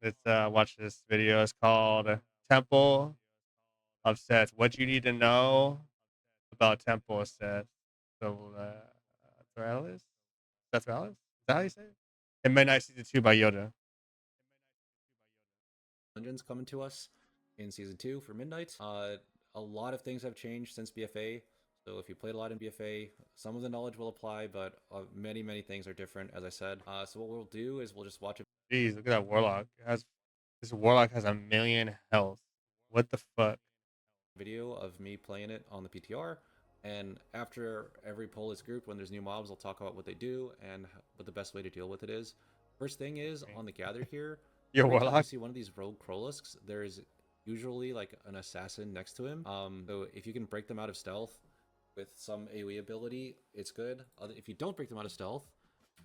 Let's watch this video. It's called Temple of Seth. What you need to know about Temple of Seth. So, Sethraliss? Sethraliss? Is that how you say it? In Midnight Season 2 by Yoda. Dungeons coming to us in season 2 for Midnight. A lot of things have changed since BFA. So if you played a lot in BFA, some of the knowledge will apply, but many things are different, as I said. So what we'll do is we'll just watch a Jeez, look at that Warlock. This Warlock has 1,000,000 health. What the fuck? video of me playing it on the PTR. And after every poll is grouped, when there's new mobs, I'll talk about what they do and what the best way to deal with it is. First thing is, on the gather here, Your every time you Warlock? see one of these rogue Krolisks, there's usually like an assassin next to him. So if you can break them out of stealth with some AoE ability, it's good. If you don't break them out of stealth,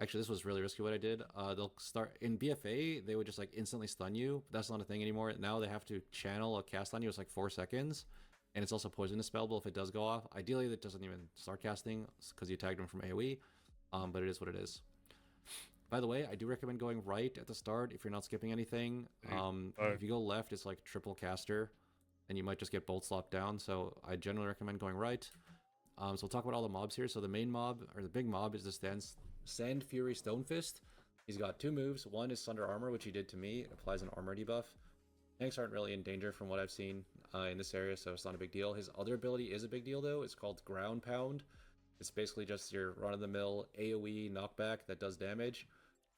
actually this was really risky what I did. They'll start in BFA, they would just like instantly stun you. But that's not a thing anymore. Now they have to channel a cast on you. It's like 4 seconds. And it's also poisonous spellable if it does go off. Ideally, that doesn't even start casting because you tagged him from AoE, but it is what it is. By the way, I do recommend going right at the start if you're not skipping anything. If you go left, it's like triple caster, and you might just get bolt slopped down. So I generally recommend going right. So we'll talk about all the mobs here. So the main mob, or the big mob, is the Sand Fury Stonefist. He's got 2 moves. One is Sunder Armor, which he did to me. It applies an armor debuff. Tanks aren't really in danger from what I've seen in this area, so it's not a big deal. His other ability is a big deal, though. It's called Ground Pound. It's basically just your run-of-the-mill AoE knockback that does damage.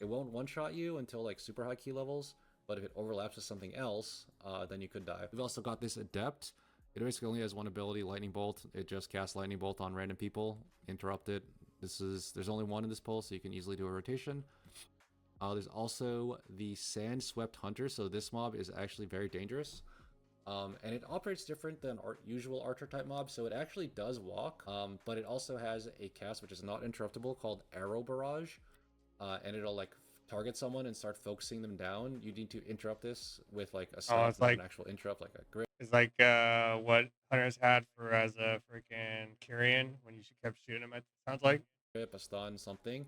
It won't one-shot you until like super high key levels, but if it overlaps with something else, then you could die. We've also got this Adept. It basically only has one ability, Lightning Bolt. It just casts Lightning Bolt on random people, interrupt it. There's only one in this pull, so you can easily do a rotation. There's also the Sand Swept Hunter, so this mob is actually very dangerous. And it operates different than usual archer type mobs, so it actually does walk, but it also has a cast which is not interruptible called Arrow Barrage, and it'll like target someone and start focusing them down. You need to interrupt this with like a Oh, stop, not an actual interrupt, like a grip. it's like what Hunters had for as a freaking Kyrian when you kept shooting him. It sounds like. A stun, something.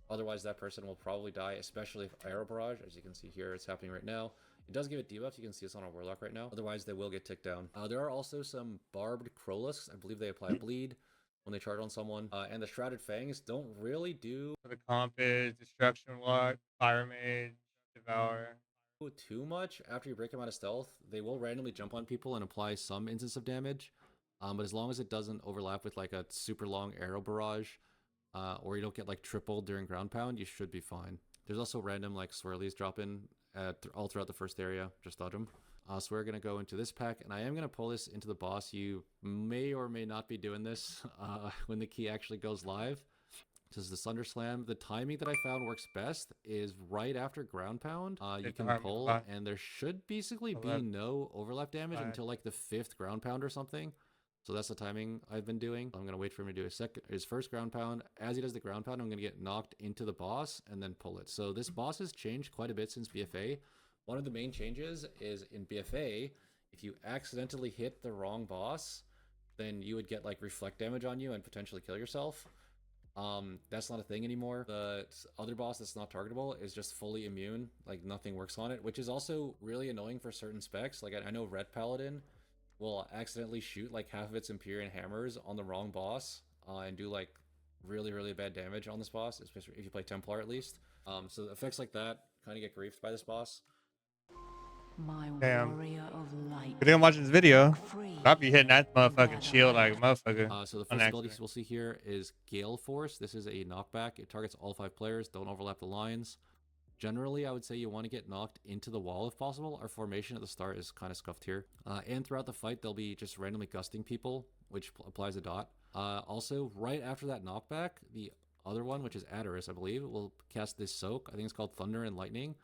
Otherwise, that person will probably die, especially if Arrow Barrage. As you can see here, it's happening right now. It does give it debuff. You can see this on our Warlock right now. Otherwise, they will get ticked down. There are also some Barbed Krolisks. I believe they apply Bleed when they charge on someone. And the Shrouded Fangs don't really do So the comp is Destruction Walk, Fire Mage, Devour. too much. After you break them out of stealth, they will randomly jump on people and apply some instance of damage. But as long as it doesn't overlap with like a super long Arrow Barrage, or you don't get like tripled during ground pound, you should be fine. There's also random like swirlies drop in all throughout the first area. Just dodge them. So we're gonna go into this pack, and I am gonna pull this into the boss. You may or may not be doing this when the key actually goes live. This is the Thunder Slam. The timing that I found works best is right after ground pound. You can pull, and there should basically be no overlap damage until like the 5th ground pound or something. So that's the timing I've been doing. I'm gonna wait for him to do his first ground pound. As he does the ground pound, I'm gonna get knocked into the boss and then pull it. So this boss has changed quite a bit since BFA. One of the main changes is in BFA, if you accidentally hit the wrong boss, then you would get like reflect damage on you and potentially kill yourself. That's not a thing anymore. The other boss that's not targetable is just fully immune, like nothing works on it, which is also really annoying for certain specs. Like I know Red Paladin will accidentally shoot like half of its Empyrean hammers on the wrong boss and do like really bad damage on this boss, especially if you play Templar at least. So effects like that kind of get griefed by this boss. My Damn. warrior of light. Good thing I'm watching this video. Free. I'll be hitting that motherfucking Whether shield I like a motherfucker So the on first ability accident. we'll see here is Gale Force. This is a knockback. It targets all 5 players. Don't overlap the lines. Generally, I would say you want to get knocked into the wall if possible. Our formation at the start is kind of scuffed here. And throughout the fight, they'll be just randomly gusting people, which applies a dot. Also, right after that knockback, the other one, which is Adderus, I believe, will cast this soak. I think it's called Thunder and Lightning.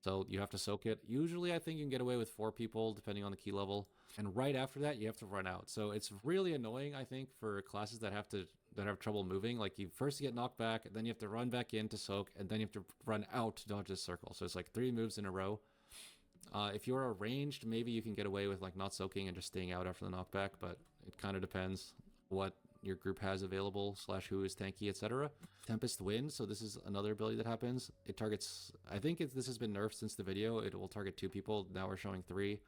So you have to soak it. Usually, I think you can get away with 4 people, depending on the key level. And right after that, you have to run out. So it's really annoying, I think, for classes that have trouble moving. Like you first get knocked back, then you have to run back in to soak, and then you have to run out to dodge this circle. So it's like 3 moves in a row. If you're ranged, maybe you can get away with like not soaking and just staying out after the knockback, but it kind of depends what your group has available / who is tanky, etc. Tempest Wind, so this is another ability that happens. It targets, I think this has been nerfed since the video. It will target 2 people. Now we're showing 3.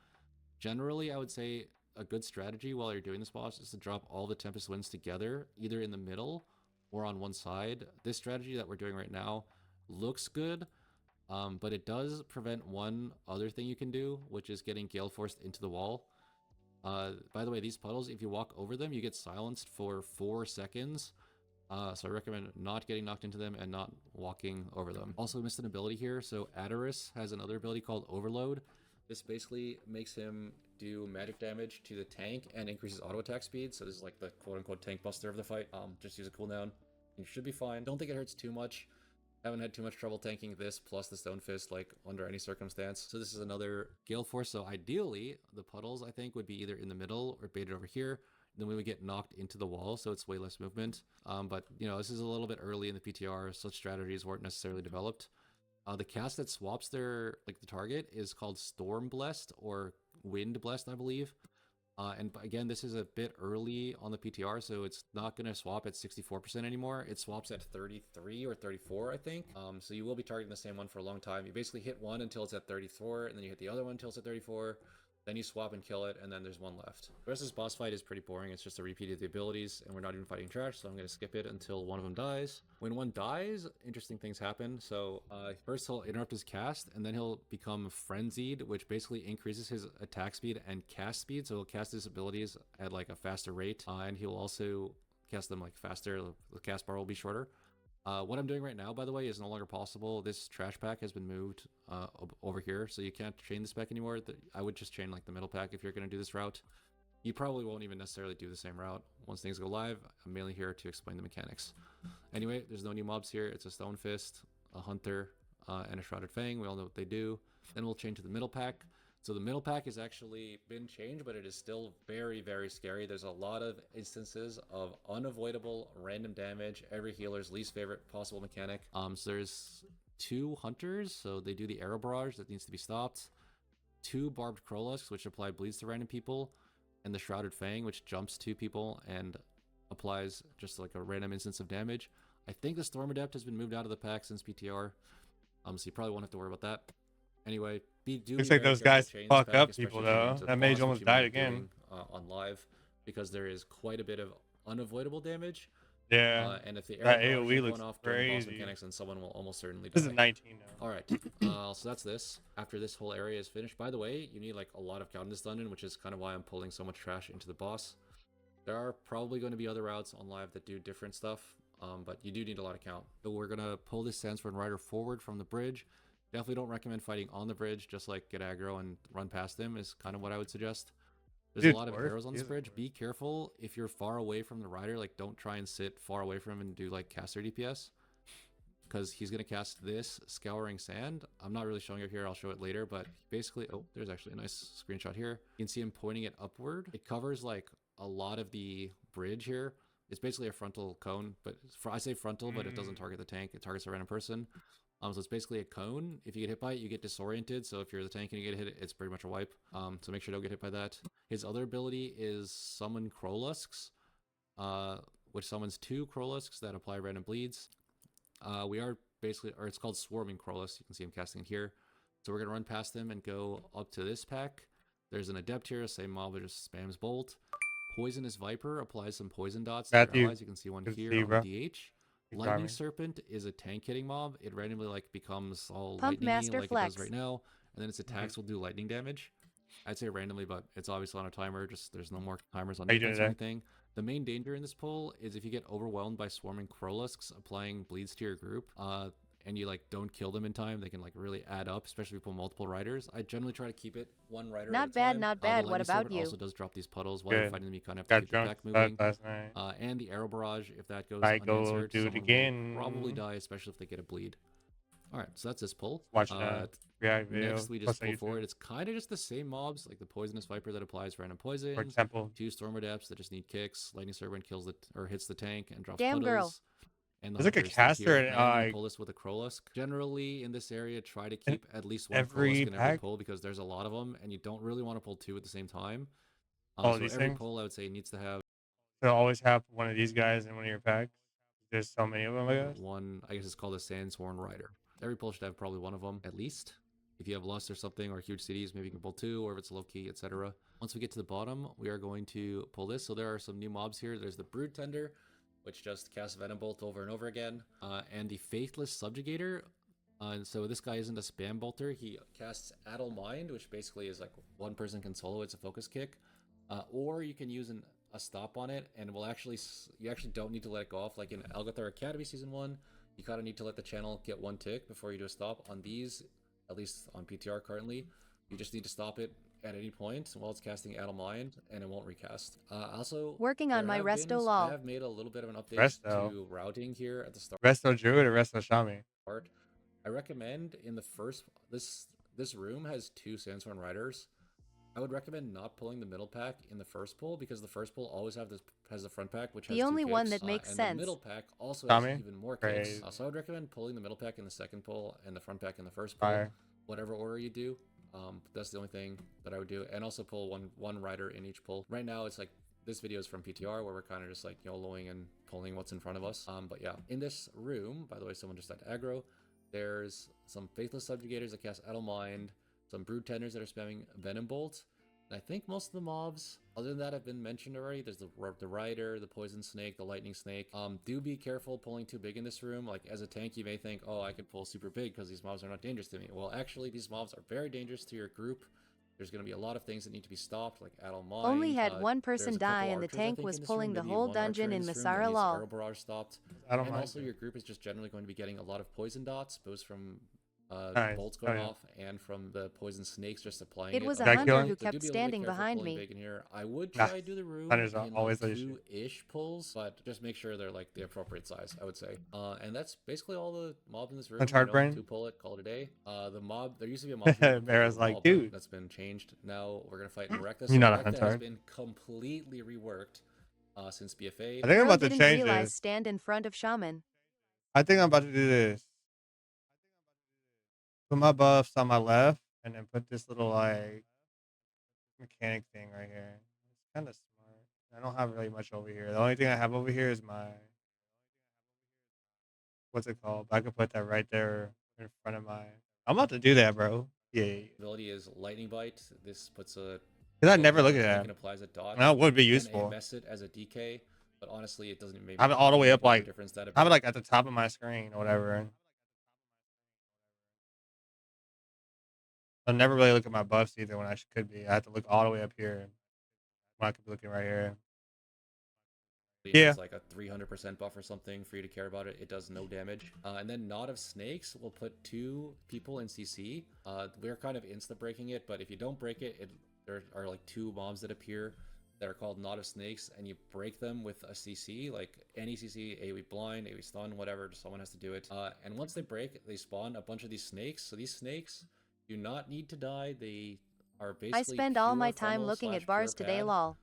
Generally, I would say a good strategy while you're doing this boss is to drop all the Tempest Winds together, either in the middle or on one side. This strategy that we're doing right now looks good, but it does prevent one other thing you can do, which is getting Gale Forced into the wall. By the way, these puddles, if you walk over them, you get silenced for 4 seconds. So I recommend not getting knocked into them and not walking over them. Also missed an ability here. So Sethraliss has another ability called Overload. This basically makes him do magic damage to the tank and increases auto attack speed. So this is like the quote-unquote tank buster of the fight. Just use a cooldown. You should be fine. Don't think it hurts too much. Haven't had too much trouble tanking this plus the Stone Fist like under any circumstance. So this is another Gale Force. So ideally, the puddles I think would be either in the middle or baited over here. Then we would get knocked into the wall, so it's way less movement. But you know, this is a little bit early in the PTR. Such strategies weren't necessarily developed. The cast that swaps their the target is called Storm Blessed or Wind Blessed, I believe. And again, this is a bit early on the PTR, so it's not going to swap at 64% anymore. It swaps at 33 or 34, I think. So you will be targeting the same one for a long time. You basically hit one until it's at 34, and then you hit the other one until it's at 34. Then you swap and kill it, and then there's one left. The rest of this boss fight is pretty boring. It's just a repeat of the abilities, and we're not even fighting trash, so I'm going to skip it until one of them dies. When one dies, interesting things happen. So first he'll interrupt his cast, and then he'll become frenzied, which basically increases his attack speed and cast speed. So he'll cast his abilities at like a faster rate, and he'll also cast them like faster. The cast bar will be shorter. What I'm doing right now, by the way, is no longer possible. This trash pack has been moved over here, so you can't chain this pack anymore. I would just chain like the middle pack if you're going to do this route. You probably won't even necessarily do the same route. Once things go live, I'm mainly here to explain the mechanics. Anyway, there's no new mobs here. It's a Stone Fist, a Hunter, and a Shrouded Fang. We all know what they do. Then we'll change to the middle pack. So the middle pack has actually been changed, but it is still very, very scary. There's a lot of instances of unavoidable random damage, every healer's least favorite possible mechanic. So there's 2 Hunters, so they do the Arrow Barrage that needs to be stopped. 2 Barbed Krollusks, which apply bleeds to random people, and the Shrouded Fang, which jumps 2 people and applies just like a random instance of damage. I think the Storm Adept has been moved out of the pack since PTR, so you probably won't have to worry about that. Anyway, looks like those guys fuck up people though. That mage almost died again on live, because there is quite a bit of unavoidable damage. Yeah, and if the that arrow AoE going looks off during boss crazy. mechanics, then someone will almost certainly die. This is 19 now. All right, so that's this. After this whole area is finished, by the way, you need like a lot of count in this dungeon, which is kind of why I'm pulling so much trash into the boss. There are probably going to be other routes on live that do different stuff, but you do need a lot of count. So we're gonna pull this Sandsworn Rider forward from the bridge. Definitely don't recommend fighting on the bridge. Just like get aggro and run past them is kind of what I would suggest. There's a lot of arrows on this bridge. Be careful if you're far away from the rider. Like, don't try and sit far away from him and do like caster DPS, because he's gonna cast this Scouring Sand. I'm not really showing it here. I'll show it later. But basically, oh, there's actually a nice screenshot here. You can see him pointing it upward. It covers like a lot of the bridge here. It's basically a frontal cone, but I say frontal, but it doesn't target the tank. It targets a random person. So it's basically a cone. If you get hit by it, you get disoriented. So if you're the tank and you get hit, it's pretty much a wipe. So make sure you don't get hit by that. His other ability is Summon Krollusks, which summons 2 Krollusks that apply random bleeds. We are basically, or it's called Swarming Krollusk. You can see him casting it here. So we're going to run past them and go up to this pack. There's an Adept here, same mob, but just spams Bolt. Poisonous Viper applies some poison dots to their allies. You can see one here on DH. Lightning Serpent is a tank hitting mob. It randomly like becomes all lightning-y like it does right now, and then its attacks will do lightning damage. I'd say randomly, but it's obviously on a timer. Just there's no more timers on defense or anything. The main danger in this pull is if you get overwhelmed by swarming Krollusks applying bleeds to your group, and you like don't kill them in time, they can like really add up, especially if you pull multiple riders. I generally try to keep it one rider at a time. Not bad. What about you? Also does drop these puddles while you're fighting them. You kind of have to keep the pack moving. And the arrow barrage, if that goes unanswered, do it again. Will probably die, especially if they get a bleed. All right, so that's this pull. Watch that. Next, we just pull forward. It's kind of just the same mobs, like the Poisonous Viper that applies random poison. For example, 2 Storm Adepts that just need kicks. Lightning Serpent kills hits the tank and drops Damn puddles. girl. And there's like a caster and pull this with a Krollusk. Generally, in this area, try to keep at least one Krollusk in every pull, because there's a lot of them, and you don't really want to pull 2 at the same time. So every pull, I would say, needs to have So always have one of these guys in one of your packs. There's so many of them, I guess. One, I guess it's called a Sandsworn Rider. Every pull should have probably one of them at least. If you have Lust or something or huge cities, maybe you can pull two, or if it's low key, etc. Once we get to the bottom, we are going to pull this. So there are some new mobs here. There's the Brood Tender, which just casts Venom Bolt over and over again, and the Faithless Subjugator. And so this guy isn't a spam bolter. He casts Addle Mind, which basically is like one person can solo. It's a focus kick, or you can use a stop on it, and will actually you actually don't need to let it go off. Like in Algathar Academy Season 1, you kind of need to let the channel get one tick before you do a stop. On these, at least on PTR currently, you just need to stop it at any point while it's casting Addle Mind, and it won't recast. Also, Working on my resto lol. I have made a little bit of an update Resto. to routing here at the start. Resto Druid or Resto Shami? I recommend in the first this room has two Sandsworn Riders. I would recommend not pulling the middle pack in the first pull, because the first pull always has the front pack, which has The only two one kicks, that makes and sense. the middle pack also Tommy? has even more kicks. Great. So I would recommend pulling the middle pack in the second pull and the front pack in the first pull, Fire. whatever order you do. That's the only thing that I would do, and also pull one rider in each pull. Right now, it's like this video is from PTR, where we're kind of just like YOLOing and pulling what's in front of us. But yeah, in this room, by the way, someone just had aggro. There's some Faithless Subjugators that cast Addle Mind, some Brood Tenders that are spamming Venom Bolt. And I think most of the mobs, other than that, have been mentioned already. There's the Rider, the Poison Snake, the Lightning Snake. Do be careful pulling too big in this room. Like, as a tank, you may think, oh, I could pull super big because these mobs are not dangerous to me. Well, actually, these mobs are very dangerous to your group. There's going to be a lot of things that need to be stopped, like Addle Mind. Only had one There's person a die couple and the archers, I tank think, was in this pulling room. the Maybe whole one archer dungeon in this room that Masara needs lol. Arrow Barrage stopped. I don't And mind also, it. your group is just generally going to be getting a lot of poison dots, both from Nice. bolts going Oh, yeah. off and from the poison snakes just applying It it. was a Guy hunter killing? who So do kept be a little bit standing careful behind pulling me. big in here. I would Nah, try to do the room hunters are in always like the issue. 2-ish pulls, but just make sure they're like the appropriate size, I would say. And that's basically all the mobs in this room. Hunch hard brain? 2 pull it, call it a day. The mob, there used to be a mob here called Mara's the like, Wall, but dude. that's been changed. Now we're gonna fight Erecta. You're not a Erecta hunch has hard. been completely reworked since BFA. I think I'm Bro about to didn't change realize this. stand in front of shaman. I think I'm about to do this. Put my buffs on my left, and then put this little, like, mechanic thing right here. It's kind of smart. I don't have really much over here. The only thing I have over here is my, what's it called? I could put that right there in front of my. I'm about to do that, bro. Yeah. Ability is Lightning Bite. This puts a Because I never look at tank that. and applies a dot. That would be You can useful. mess it as a DK, but honestly, it doesn't maybe Have it all the way make up, much of a like, difference that have it, like, at the top of my screen or whatever. I never really look at my buffs either when I could be. I have to look all the way up here when I could be looking right here. It Yeah. has like a 300% buff or something for you to care about it. It does no damage. And then Knot of Snakes will put 2 people in CC. We're kind of insta breaking it, but if you don't break it, there are like 2 mobs that appear that are called Knot of Snakes, and you break them with a CC, like any CC, AoE blind, AoE stun, whatever, someone has to do it. And once they break, they spawn a bunch of these snakes. So these snakes do not need to die. They are basically I spend all my pure time funnel looking slash at bars pure today pad. lol.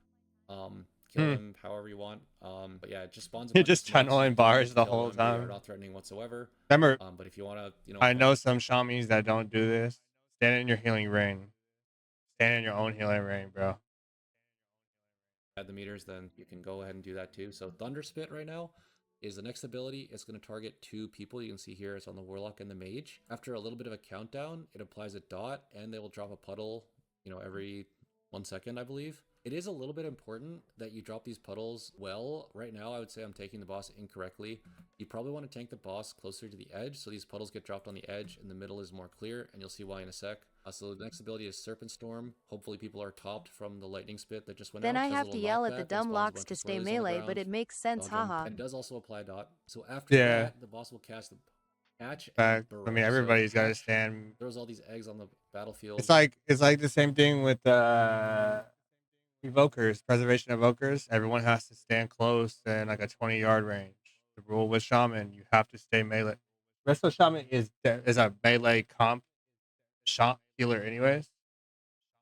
Kill them however you want. But yeah, it just spawns a You're bunch just of snakes. tunneling You don't need bars to the kill whole them. They are time. not threatening whatsoever. Remember, But if you want to, you know, I know some shamis that don't do this. Stand in your healing ring. Stand in your own healing ring, bro. add the meters, then you can go ahead and do that too. So Thunder Spit right now is the next ability. It's going to target 2 people. You can see here it's on the Warlock and the Mage. After a little bit of a countdown, it applies a dot, and they will drop a puddle, you know, every 1 second, I believe. It is a little bit important that you drop these puddles well. Right now, I would say I'm taking the boss incorrectly. You probably want to tank the boss closer to the edge, so these puddles get dropped on the edge, and the middle is more clear, and you'll see why in a sec. So the next ability is Serpent Storm. Hopefully people are topped from the Lightning Spit that just went Then out. I Does a have to little yell at knockback the and dumb spawns a locks bunch to of stay swirlies on the melee, but ground. it makes sense, Dodge 'em. haha. And it does also apply dot. So after Yeah. that, the boss will cast the Catch and Fact. Burrow. I mean, everybody's got to Catch stand. throws all these eggs on the battlefield. It's like the same thing with evokers, preservation evokers. Everyone has to stand close in like a 20-yard range. The rule with shaman, you have to stay melee. Resto shaman is a melee comp shot healer anyways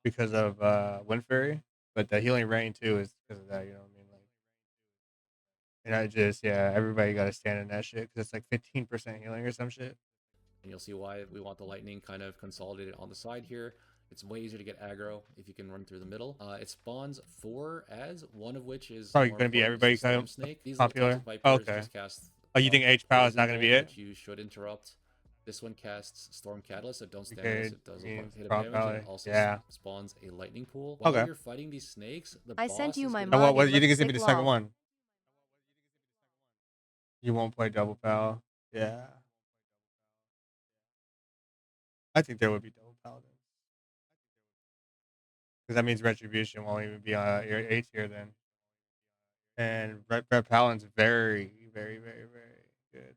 because of Wind Fury, but the healing rain too is because of that. You know what I mean? Like, and I just everybody got to stand in that shit because it's like 15% healing or some shit. And you'll see why we want the lightning kind of consolidated on the side here. It's way easier to get aggro if you can run through the middle. It spawns 4 ads, one of which is Probably more going to be important, everybody is the kind Storm of Snake. These little popular. toxic Oh, vipers okay. just cast Oh, you think H power is not going to be it? which you should interrupt. This one casts Storm Catalyst, so don't stand Okay, this. It does means hit of damage, and probably. it also Yeah. spawns a lightning pool. While Okay. you're fighting these snakes, the I boss sent you is my gonna And mod. what It do you think looks is going to sick be the second lol. one? You won't play double pal. Yeah. I think there would be double paladins. Because that means retribution won't even be on your A tier then. And red paladin's very, very, very, very good.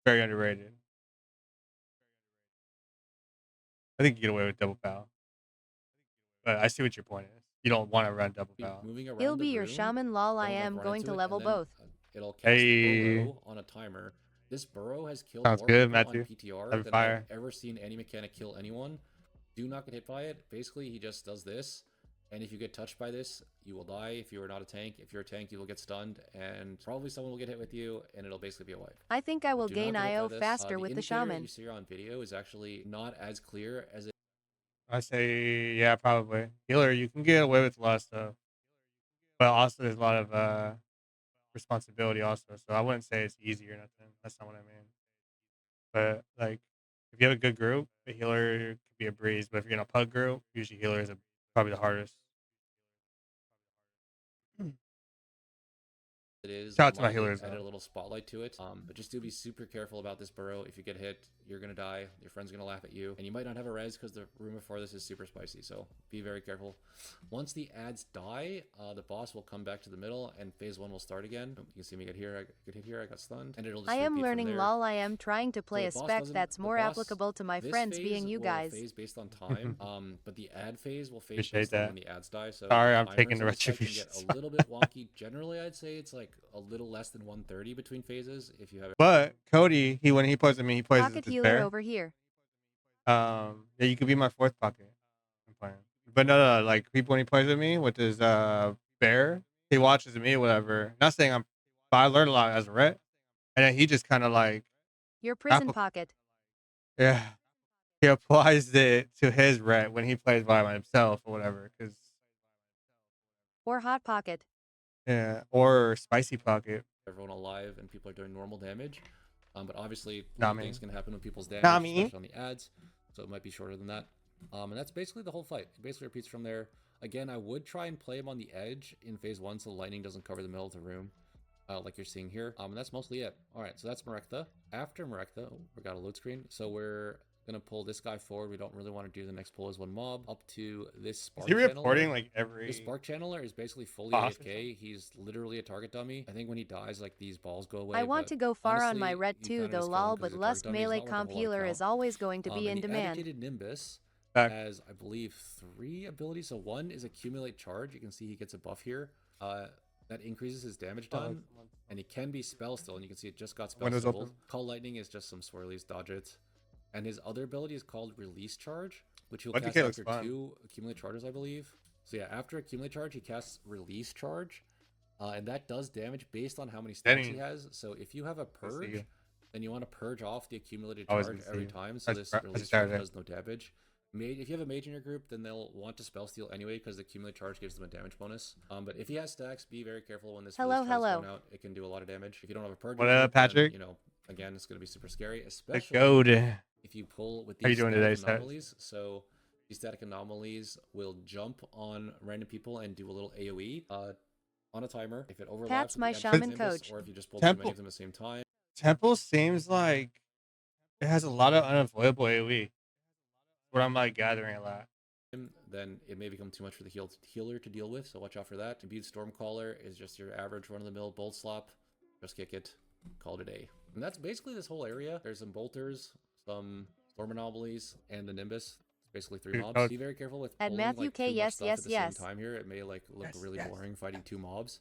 Very underrated. I think you get away with double pal. But I see what your point is. You don't want to run double pal. moving He'll around the be your room. shaman lol. I Don't, like, am run going into to it, level and then both. it'll cast Hey. Burrow on a timer. This Burrow has killed Sounds more good, people on Matthew. PTR That'd be than fire. I've ever seen any mechanic kill anyone. Do not get hit by it. Basically, he just does this, and if you get touched by this, you will die. If you are not a tank, if you're a tank, you will get stunned, and probably someone will get hit with you, and it'll basically be a wipe. I think I will Do not gain get hit by IO this. faster with the indicator shaman. you see on video is actually not as clear as it. I say, yeah, probably. Healer, you can get away with a lot of stuff. But also, there's a lot of responsibility also. So I wouldn't say it's easy or nothing. That's not what I mean. But, like, if you have a good group, a healer could be a breeze. But if you're in a pug group, usually healer is probably the hardest. It is. Shout The out to my mod healers, added though. a little spotlight to it. But just do be super careful about this Burrow. If you get hit, you're gonna die. Your friend's gonna laugh at you, and you might not have a res because the room before this is super spicy. So be very careful. Once the ads die, the boss will come back to the middle, and phase 1 will start again. You can see me get here. I get hit here. I got stunned, and it'll just I am repeat from learning there. lol. I am trying to play So a the boss spec doesn't- that's the more boss- applicable to my this friends phase being you will guys. phase based on time, but the ad phase will phase Appreciate based on that. when the ads die. So Sorry, the I'm taking timers the on this site can retribution. get a little bit wonky. Generally, I'd say it's like a little less than 130 between phases if you have. But Cody, when he plays with me, he plays Pocket with his healer bear. over here. Yeah, you could be my fourth pocket. I'm playing. But no, like people when he plays with me with his bear, he watches me, whatever. Not saying but I learned a lot as a ret, and then he just kind of like, Your prison apple, pocket. yeah, he applies it to his ret when he plays by himself or whatever, because Or hot pocket. yeah, or spicy pocket. Everyone alive and people are doing normal damage. But obviously, Not me. things can happen with people's damage, Not me. especially on the ads. So it might be shorter than that. And that's basically the whole fight. It basically repeats from there. Again, I would try and play him on the edge in phase 1 so lightning doesn't cover the middle of the room, like you're seeing here. And that's mostly it. All right, so that's Merekta. After Merekta, we got a load screen. So we're gonna pull this guy forward. We don't really want to do the next pull as one mob up to this spark. Is he reporting channeler. like every? This spark channeler is basically fully boss or AFK. He's literally a target dummy. I think when he dies, like these balls go away. I want but to go far on honestly, my red you too kinda though just kill him lol, 'cause but he's a target lust dummy. He's melee not worth a comp whole lot of healer count. is always going to be in And the demand. Agitated Nimbus Back. has, I believe, 3 abilities. So one is accumulate charge. You can see he gets a buff here. That increases his damage done, and he can be spell still, and you can see it just got spell Windows stilled. open. Call lightning is just some swirlies, dodge it. And his other ability is called release charge, which he'll cast YoDaTV looks after fun. 2 accumulate charges, I believe. So yeah, after accumulate charge, he casts release charge, and that does damage based on how many stacks he has. So if you have a purge, then you want to purge off the accumulated Always charge good to see every you. time. So this release charge does no damage. If you have a mage in your group, then they'll want to spell steal anyway because the accumulate charge gives them a damage bonus. But if he has stacks, be very careful when this release charge is going out. It can do a lot of damage. If you don't have a purge, What up, Patrick? Then, again, it's going to be super scary, The especially goat. if you pull with How you these doing static today, Seth? anomalies. So these static anomalies will jump on random people and do a little AoE on a timer. If it overlaps Pat's with my the shaman Nimbus, coach. or if you just pull too many of them at the same time. Temple seems like it has a lot of unavoidable AoE. What I'm like gathering a lot. Then it may become too much for the healer to deal with, so watch out for that. Imbued Stormcaller is just your average run-of-the-mill bolt slop. Just kick it, call it a day. And that's basically this whole area. There's some bolters, some storm anomalies, and the Nimbus. It's basically 3 mobs. Be very careful with At pulling Matthew like K, too much yes, stuff yes, at the yes. same time here. It may like look really boring fighting 2 mobs.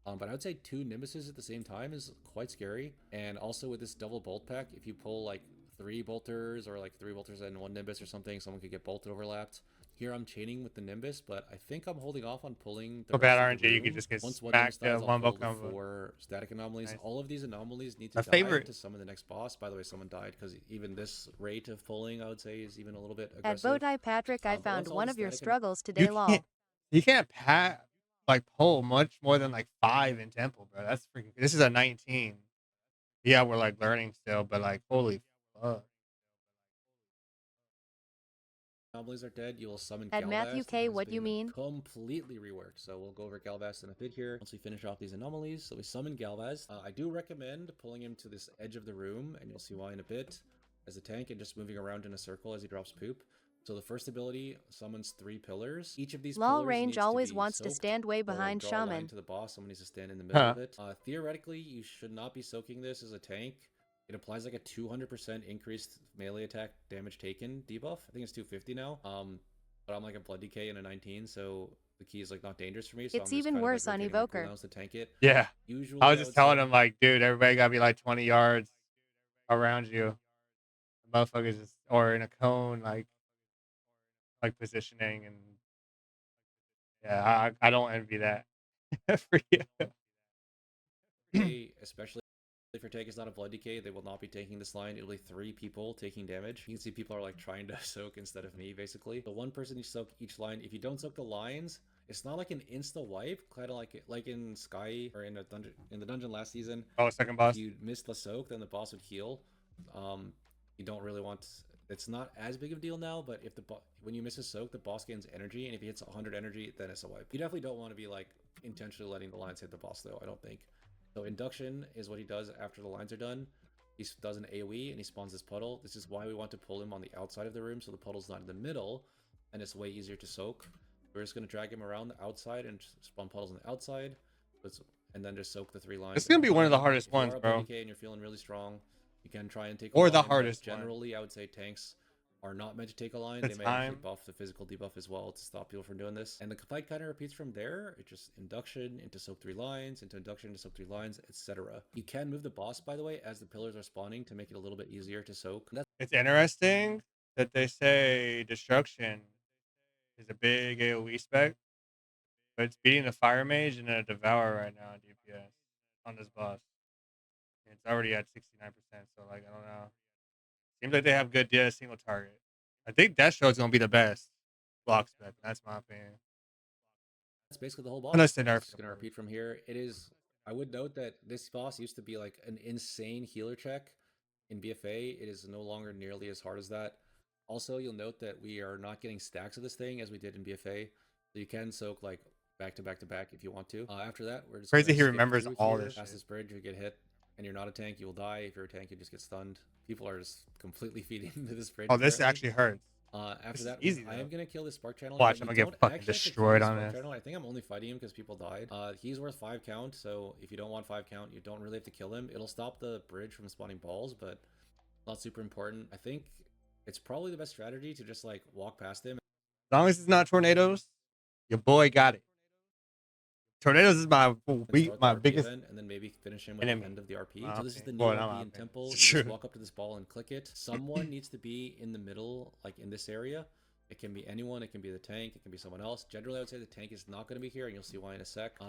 But I would say 2 Nimbuses at the same time is quite scary. And also with this double bolt pack, if you pull like 3 bolters or like 3 bolters and 1 Nimbus or something. Someone could get bolted overlapped. Here I'm chaining with the Nimbus, but I think I'm holding off on pulling the So bad rest of the RNG, you could room. just get Once 1 Nimbus smacked dies, I'll wombo pull the combo. 4 static anomalies. Nice. All of these anomalies need to My die favorite. to summon the next boss. By the way, someone died because even this rate of pulling, I would say, is even a little bit At aggressive. Bowtie Patrick, I But found once all one the of your static struggles today, You lol. can't like pull much more than like 5 in temple, bro. That's freaking. This is a 19. Yeah, we're like learning still, but like holy fuck. anomalies are dead, you will summon At Matthew Galvast. K, It has what you been mean? completely reworked. So we'll go over Galvast in a bit here once we finish off these anomalies. So we summon Galvast. I do recommend pulling him to this edge of the room, and you'll see why in a bit, as a tank and just moving around in a circle as he drops poop. So the first ability summons 3 pillars. Each of these Lol pillars Range needs always to be wants to soaked stand way or, like, behind draw a line Shaman. to the boss. Someone needs to stand in the middle Huh. of it. Theoretically, you should not be soaking this as a tank. It applies like a 200% increased melee attack damage taken debuff. I think it's 250 now. But I'm like a blood DK and a 19, so the key is like not dangerous for me. So It's I'm just even kind of worse like on rotating my Evoker. cooldowns to tank it. Yeah. Usually, I was I just would telling say him like, dude, everybody gotta be like 20 yards around you. The motherfuckers just or in a cone, like positioning and yeah, I don't envy that for you. especially if your tank is not a blood DK, they will not be taking this line. It'll be 3 people taking damage. You can see people are like trying to soak instead of me, basically. So 1 person you soak each line. If you don't soak the lines, it's not like an insta wipe, kind of like in Sky or in the dungeon last season. Oh, second If boss. you miss the soak, then the boss would heal. You don't really want. It's not as big of a deal now, but if when you miss a soak, the boss gains energy, and if he hits 100 energy, then it's a wipe. You definitely don't want to be like intentionally letting the lines hit the boss, though. I don't think. So induction is what he does after the lines are done. He does an AoE and he spawns this puddle. This is why we want to pull him on the outside of the room, so the puddle's not in the middle, and it's way easier to soak. We're just gonna drag him around the outside and spawn puddles on the outside, and then just soak the 3 lines. It's gonna be one of the hardest If you ones, are a bro. DK and you're feeling really strong, you can try and take a Or line, the but hardest one. generally, I would say tanks are not meant to take a line. The They may actually time. buff the physical debuff as well to stop people from doing this. And the fight kind of repeats from there. It's just induction into soak 3 lines, into induction into soak 3 lines, etc. You can move the boss, by the way, as the pillars are spawning to make it a little bit easier to soak. It's interesting that they say destruction is a big AoE spec, but it's beating a fire mage and a devour right now on DPS on this boss. It's already at 69%, so like I don't know. Seems like they have good single target. I think Deathstroke's gonna be the best block spec. That's my opinion. That's basically the whole boss. Unless they I'm nerf just it, gonna of course. repeat from here. It is. I would note that this boss used to be like an insane healer check in BFA. It is no longer nearly as hard as that. Also, you'll note that we are not getting stacks of this thing as we did in BFA. So you can soak like back to back to back if you want to. After that, we're just Crazy gonna he skip remembers through all here. this Past shit. this bridge, you get hit, and you're not a tank, you will die. If you're a tank, you just get stunned. People are just completely feeding into this bridge. Oh, this apparently. actually hurts. After This is that, easy, I though. am gonna kill this Spark Channeler. Watch, But I'm you gonna get don't fucking actually have to kill destroyed the on Spark this. Channeler. I think I'm only fighting him because people died. He's worth 5 count, so if you don't want 5 count, you don't really have to kill him. It'll stop the bridge from spawning balls, but not super important. I think it's probably the best strategy to just like walk past him. As long as it's not tornadoes, your boy got it. Tornadoes is my And start the RP biggest event, and then maybe finish him with enemy. the end of the RP. My So this is the opinion. new Well, not RP my in opinion. Temple. It's You just true. walk up to this ball and click it. Someone needs to be in the middle, like in this area. It can be anyone. It can be the tank. It can be someone else. Generally, I would say the tank is not going to be here, and you'll see why in a sec.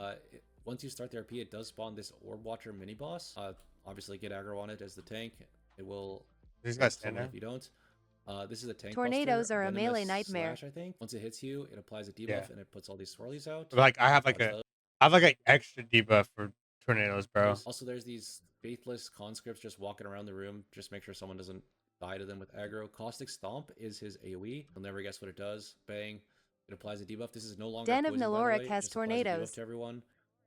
Once you start the RP, it does spawn this Orb Watcher mini boss. Obviously, get aggro on it as the tank. It will. These guys stand there. If you don't. This is a tank. Tornadoes buster, are a Venomous melee nightmare. Slash, I think. Once it hits you, it applies a debuff Yeah. and it puts all these swirlies out. Like I have like an extra debuff for tornadoes, bro. Also, there's these faithless conscripts just walking around the room. Just make sure someone doesn't die to them with aggro. Caustic Stomp is his AoE. You'll never guess what it does. Bang. It applies a debuff. This is no longer Den of poison, by the Naloric way. has It just applies a debuff tornadoes. to everyone.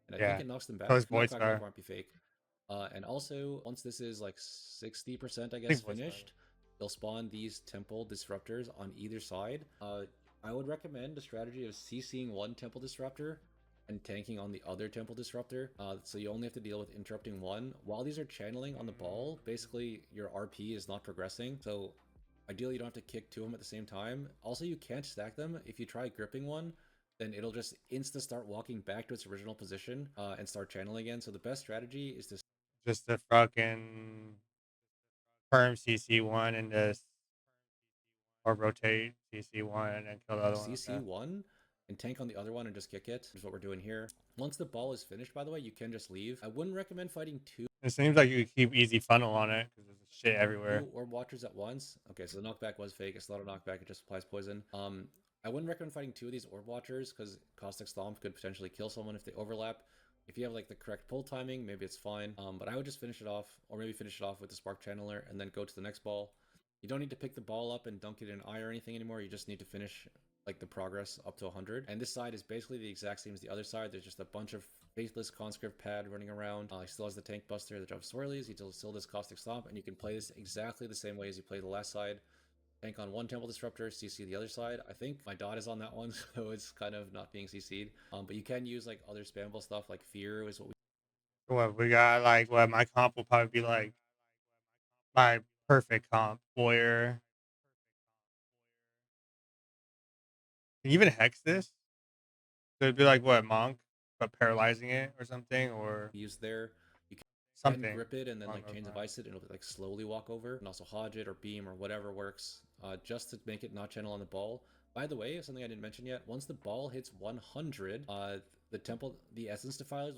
And I Yeah. think it knocks them back. So is Might Void crack Scar. off, might be fake. And also, once this is like 60%, I guess, think Void Scar. finished, they'll spawn these temple disruptors on either side. I would recommend a strategy of CCing one temple disruptor and tanking on the other temple disruptor. So you only have to deal with interrupting one. While these are channeling on the ball, basically your RP is not progressing. So ideally you don't have to kick 2 of them at the same time. Also, you can't stack them. If you try gripping one, then it'll just insta start walking back to its original position and start channeling again. So the best strategy is to Just a fucking perm CC1 and just or rotate CC1 and then kill the other one. Okay. CC1 and tank on the other one and just kick it. Is what we're doing here. Once the ball is finished, by the way, you can just leave. I wouldn't recommend fighting two It seems like you could keep easy funnel on it because there's shit everywhere. orb watchers at once. Okay, so the knockback was fake. It's not a knockback. It just applies poison. I wouldn't recommend fighting two of these orb watchers because caustic stomp could potentially kill someone if they overlap. If you have like the correct pull timing, maybe it's fine. But I would just finish it off, or maybe finish it off with the spark channeler and then go to the next ball. You don't need to pick the ball up and dunk it in eye or anything anymore. You just need to finish like the progress up to 100. And this side is basically the exact same as the other side. There's just a bunch of faithless conscript pad running around. He still has the tank buster, the job Sethraliss. He still does caustic stomp, and you can play this exactly the same way as you play the last side. Tank on one temple disruptor, CC the other side. I think my dot is on that one, so it's kind of not being CC'd. But you can use like other spammable stuff, like fear is what We got like what my comp will probably be like my perfect comp. Warrior. Can you even hex this? So it'd be like what monk, but paralyzing it or something or we use there. You can something. grip it and then along like those chains of lines. ice it, and it'll like slowly walk over, and also hodge it or beam or whatever works, just to make it not channel on the ball. By the way, something I didn't mention yet, once the ball hits 100, the essence defilers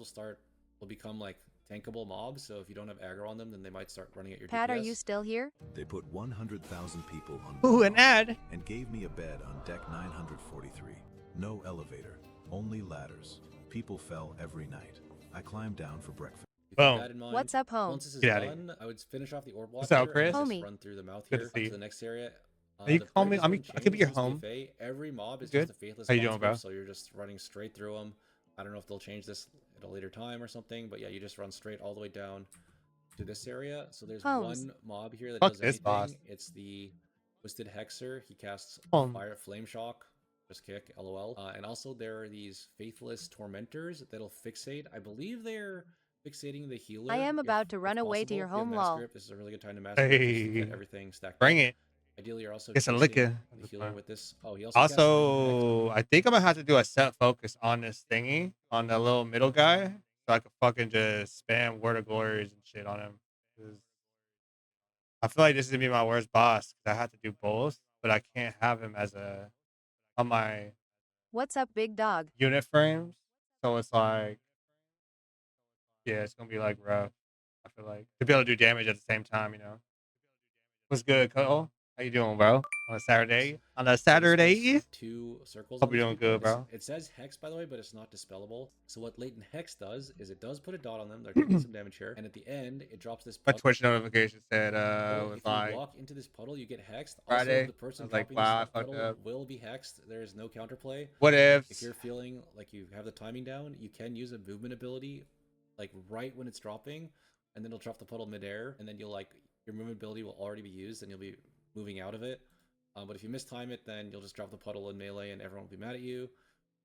will become like tankable mobs. So if you don't have aggro on them, then they might start running at your Pat, DPS. are you still here? They put 100,000 people on Ooh, one an bomb ad. and gave me a bed on deck 943. No elevator, only ladders. People fell every night. I climbed down for breakfast. Keep Boom. that in mind. What's up, home? Once this is Get outta done, I would finish off the orb What's up, watcher Chris? and just Homie. run through the mouth Good here to see to you. the next area. Are you The calling me? perk has I been could be your changed since home. DFA. Every mob is You just good? a faithless How you doing, conscript, bro? so you're just running straight through them. I don't know if they'll change this at a later time or something, but yeah, you just run straight all the way down to this area. So there's Holmes. one mob here that Fuck does this anything. boss. It's the Twisted Hexer. He casts Home. Flame Shock. Just kick, lol. And also there are these Faithless Tormentors that'll fixate. I believe they're fixating the healer. I am about to if run away to possible. your If you have home mass lol. grip, this is a really good time to mass grip just to get Hey, everything stacked bring up. it. Ideally, you're also Get some twisting liquor. the healer with this. Oh, he also casts Also, I think I'm gonna have to do a set focus on this thingy on the little middle guy, so I can fucking just spam word of glories and shit on him. 'Cause I feel like this is gonna be my worst boss because I have to do both, but I can't have him as a on my What's up, big dog? unit frames. So it's like, yeah, it's gonna be like rough. I feel like to be able to do damage at the same time, you know. What's good, Cole? How you doing, bro? On a Saturday? On a So this Saturday? makes 2 circles Hope on you're these doing people. good, bro. It says Hex, by the way, but it's not dispellable. So what Latent Hex does is it does put a dot on them. They're taking some damage here. And at the end, it drops this My puddle. Twitch notification said was If you like walk into this puddle, you get hexed. Friday. Also, the person I was like, dropping wow, I this fucked puddle up. will be hexed. There is no counterplay. What If ifs? you're feeling like you have the timing down, you can use a movement ability, like right when it's dropping, and then it'll drop the puddle midair, and then you'll like your movement ability will already be used, and you'll be moving out of it. But if you mistime it, then you'll just drop the puddle in melee, and everyone will be mad at you.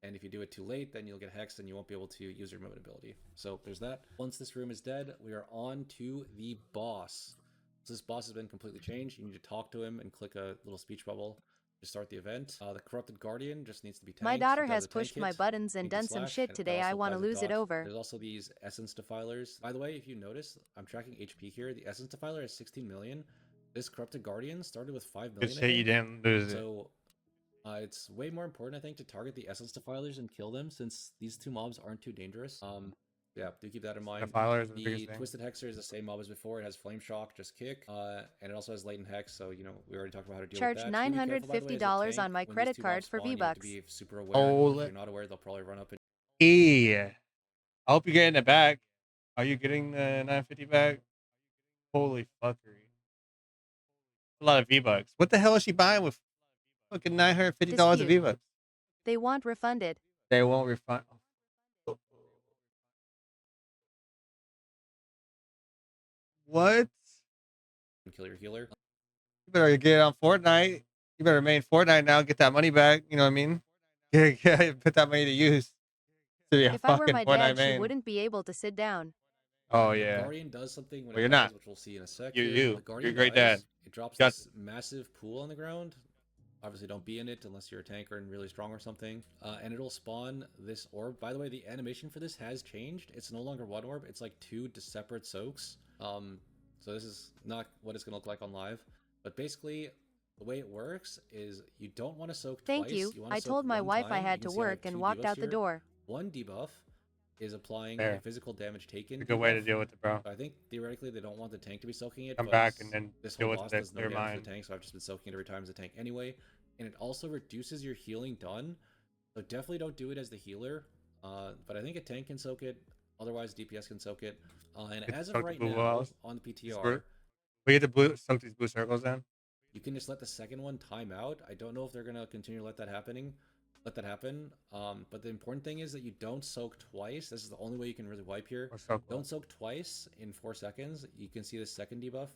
And if you do it too late, then you'll get hexed, and you won't be able to use your movement ability. So there's that. Once this room is dead, we are on to the boss. So this boss has been completely changed. You need to talk to him and click a little speech bubble to start the event. The Corrupted Guardian just needs to be tanked. My daughter He does has a tank pushed my hit, buttons and he can done some slash, shit and today. also I want to applies a lose it dot. over. There's also these Essence Defilers. By the way, if you notice, I'm tracking HP here. The Essence Defiler has 16 million. This Corrupted Guardian started with 5 million. Good shit, you didn't lose it. So it's way more important, I think, to target the Essence Defilers and kill them, since these two mobs aren't too dangerous. Yeah, do keep that in mind. Defilers is the The biggest thing. Twisted Hexer is the same mob as before. It has Flame Shock, just kick. And it also has Latent Hex, so, you know, we already talked about how to deal Charge with that. Just be careful, by the way, as a $950 tank, on my when these credit two card mobs for spawn, you have to V-Bucks. be super aware. Oh, If you're not aware, they'll probably run up and yeah. I hope you're getting it back. Are you getting the 950 back? Holy fuckery. A lot of V-Bucks. What the hell is she buying with fucking $950 of Dispute. V-Bucks? They want refunded. They won't refund. What? kill your healer. You better get on Fortnite. You better main Fortnite now. Get that money back. You know what I mean? Put that money to use. To be a If I were fucking my Fortnite dad, she main. wouldn't be able to sit down. Oh The yeah. Guardian does something when Well, it you're dies, not. which we'll see in a sec. You- here. you. The You're a Guardian great dies, dad. It drops Got- this massive pool on the ground. Obviously, don't be in it unless you're a tanker and really strong or something. And it'll spawn this orb. By the way, the animation for this has changed. It's no longer one orb. It's like 2 separate soaks. So this is not what it's gonna look like on live, but basically the way it works is you don't want to soak Thank twice. you. You want I to soak told my one wife I time. You had can to see I have work and two walked debuffs out the here. door. One debuff is applying a Fair. physical damage taken It's a good way to debuff. deal with it, bro. I think theoretically they don't want the tank to be soaking it, Come but back and then this deal whole with boss it does with no your damage to mind. the tank, so I've just been soaking it every time as a tank anyway. And it also reduces your healing done, so definitely don't do it as the healer. But I think a tank can soak it, otherwise DPS can soak it. And Get to as of soak the right blue now, walls. on the This PTR, group. We get to soak these blue circles in. you can just let the second one time out. I don't know if they're gonna continue to let that happen. But the important thing is that you don't soak twice. This is the only way you can really wipe here. Or soak Don't one. soak twice in 4 seconds. You can see the second debuff.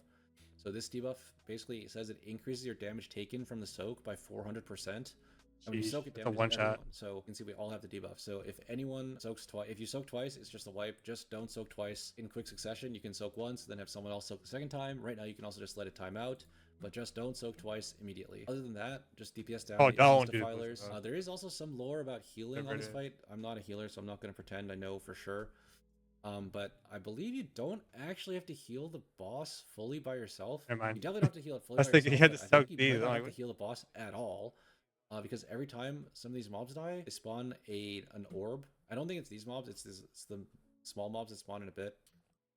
So this debuff basically says it increases your damage taken from the soak by 400%. And when you Sheesh, soak, it that's a damages one shot. everyone. So you can see we all have the debuff. So if anyone soaks twice, if you soak twice, it's just a wipe. Just don't soak twice in quick succession. You can soak once, then have someone else soak the second time. Right now you can also just let it time out, but just don't soak twice immediately. Other than that, just DPS down Oh, the essence don't do the blue defilers. circle. There is also some lore about healing Whatever on it this is. fight. I'm not a healer, so I'm not going to pretend I know for sure. But I believe you don't actually have to heal the boss fully by yourself. Never mind. You definitely don't have to heal it fully I was by thinking yourself, you had but to I soak think you these. might not I'm have like, to heal the boss at all. Because every time some of these mobs die, they spawn an orb. I don't think it's these mobs, it's the small mobs that spawn in a bit.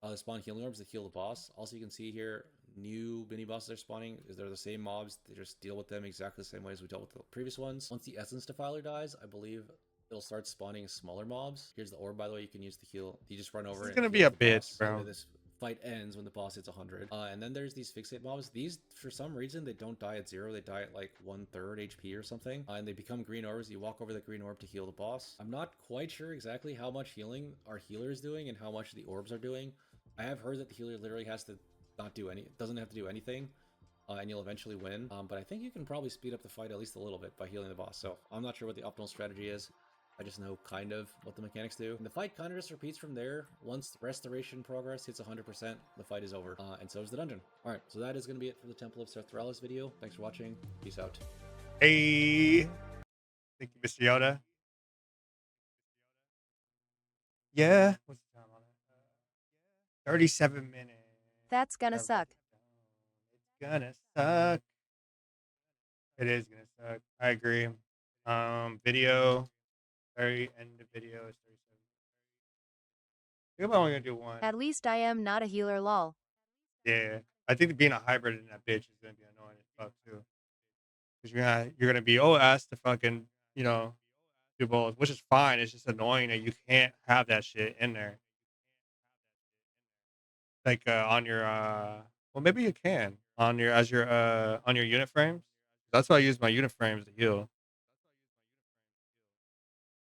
They spawn healing orbs that heal the boss. Also, you can see here, new mini bosses are spawning. They're the same mobs. They just deal with them exactly the same way as we dealt with the previous ones. Once the Essence Defiler dies, I believe it'll start spawning smaller mobs. Here's the orb, by the way, you can use to heal. You just run over this is and gonna heal be a the bitch, boss. bro. That way this fight ends when the boss hits 100. And then there's these fixate mobs. These, for some reason, they don't die at 0. They die at like 1/3 HP or something. And they become green orbs. You walk over the green orb to heal the boss. I'm not quite sure exactly how much healing our healer is doing and how much the orbs are doing. I have heard that the healer literally has to not do any, doesn't have to do anything, and you'll eventually win. But I think you can probably speed up the fight at least a little bit by healing the boss. So I'm not sure what the optimal strategy is. I just know kind of what the mechanics do. And the fight kind of just repeats from there. Once restoration progress hits 100%, the fight is over. And so is the dungeon. All right, so that is going to be it for the Temple of Sethraliss video. Thanks for watching. Peace out. Hey, thank you, Mr. Yoda. Yeah. What's the time on it? 37 minutes. That's gonna It's suck. gonna suck. It is gonna suck. I agree. Video. Very end of video is 37. I think I'm only gonna do one. At least I am not a healer lol. Yeah. I think being a hybrid in that bitch is gonna be annoying as fuck too. Because you're gonna be asked to fucking, do both, which is fine. It's just annoying that you can't have that shit in there. Like on your well maybe you can on your on your unit frames. That's why I use my unit frames to heal.